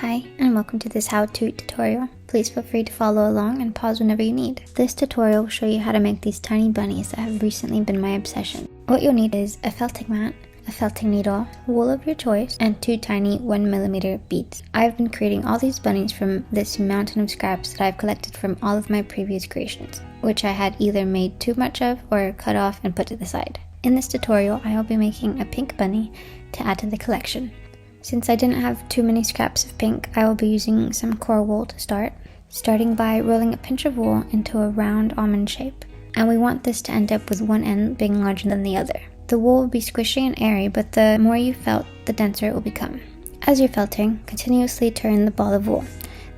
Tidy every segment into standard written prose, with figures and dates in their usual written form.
Hi, and welcome to this how-to tutorial. Please feel free to follow along and pause whenever you need. This tutorial will show you how to make these tiny bunnies that have recently been my obsession. What you'll need is a felting mat, a felting needle, wool of your choice, and 2 tiny 1mm beads. I've been creating all these bunnies from this mountain of scraps that I've collected from all of my previous creations, which I had either made too much of or cut off and put to the side. In this tutorial, I will be making a pink bunny to add to the collection. Since I didn't have too many scraps of pink, I will be using some core wool to start, starting by rolling a pinch of wool into a round almond shape. And we want this to end up with one end being larger than the other. The wool will be squishy and airy, but the more you felt, the denser it will become. As you're felting, continuously turn the ball of wool.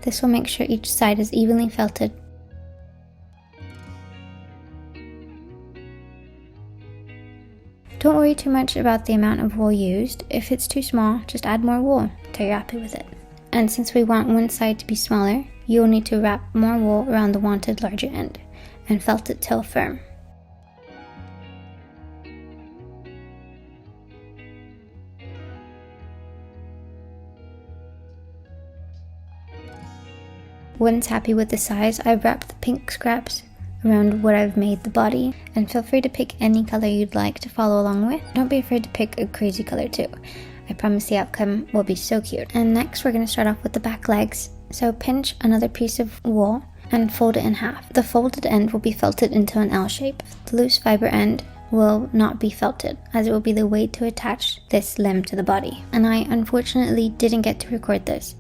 This will make sure each side is evenly felted. Don't worry too much about the amount of wool used. If it's too small, just add more wool until you're happy with it. And since we want one side to be smaller, you will need to wrap more wool around the wanted larger end and felt it till firm. Once happy with the size, I wrapped the pink scraps around what I've made the body, and feel free to pick any color you'd like to follow along with. Don't be afraid to pick a crazy color too. I promise the outcome will be so cute. And next we're going to start off with the back legs. So pinch another piece of wool and fold it in half. The folded end will be felted into an L shape. The loose fiber end will not be felted, as it will be the way to attach this limb to the body. And I unfortunately didn't get to record this.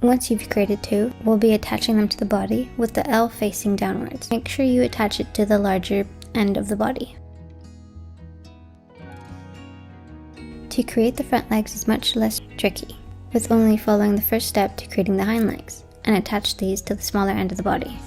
Once you've created 2, we'll be attaching them to the body with the L facing downwards. Make sure you attach it to the larger end of the body. To create the front legs is much less tricky, with only following the first step to creating the hind legs, and attach these to the smaller end of the body.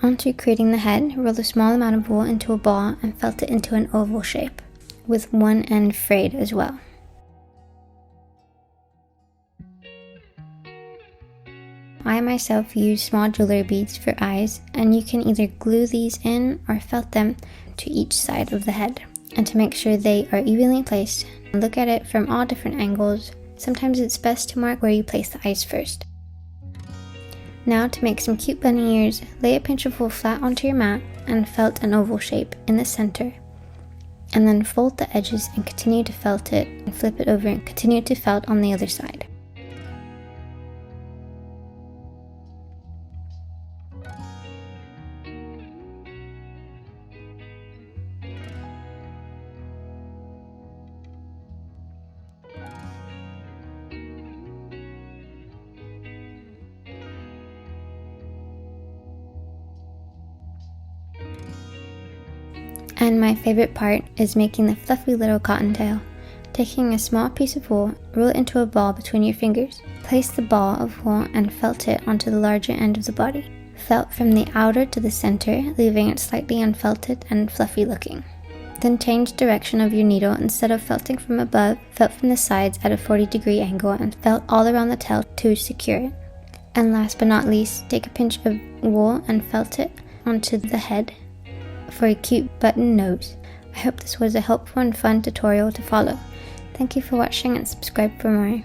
Onto creating the head, roll a small amount of wool into a ball and felt it into an oval shape, with one end frayed as well. I myself use small jewelry beads for eyes, and you can either glue these in or felt them to each side of the head. And to make sure they are evenly placed, look at it from all different angles. Sometimes it's best to mark where you place the eyes first. Now to make some cute bunny ears, lay a pinch of wool flat onto your mat and felt an oval shape in the center. And then fold the edges and continue to felt it, and flip it over and continue to felt on the other side. And my favorite part is making the fluffy little cottontail. Taking a small piece of wool, roll it into a ball between your fingers. Place the ball of wool and felt it onto the larger end of the body. Felt from the outer to the center, leaving it slightly unfelted and fluffy looking. Then change direction of your needle. Instead of felting from above, felt from the sides at a 40-degree angle and felt all around the tail to secure it. And last but not least, take a pinch of wool and felt it onto the head for a cute button nose. I hope this was a helpful and fun tutorial to follow. Thank you for watching and subscribe for more.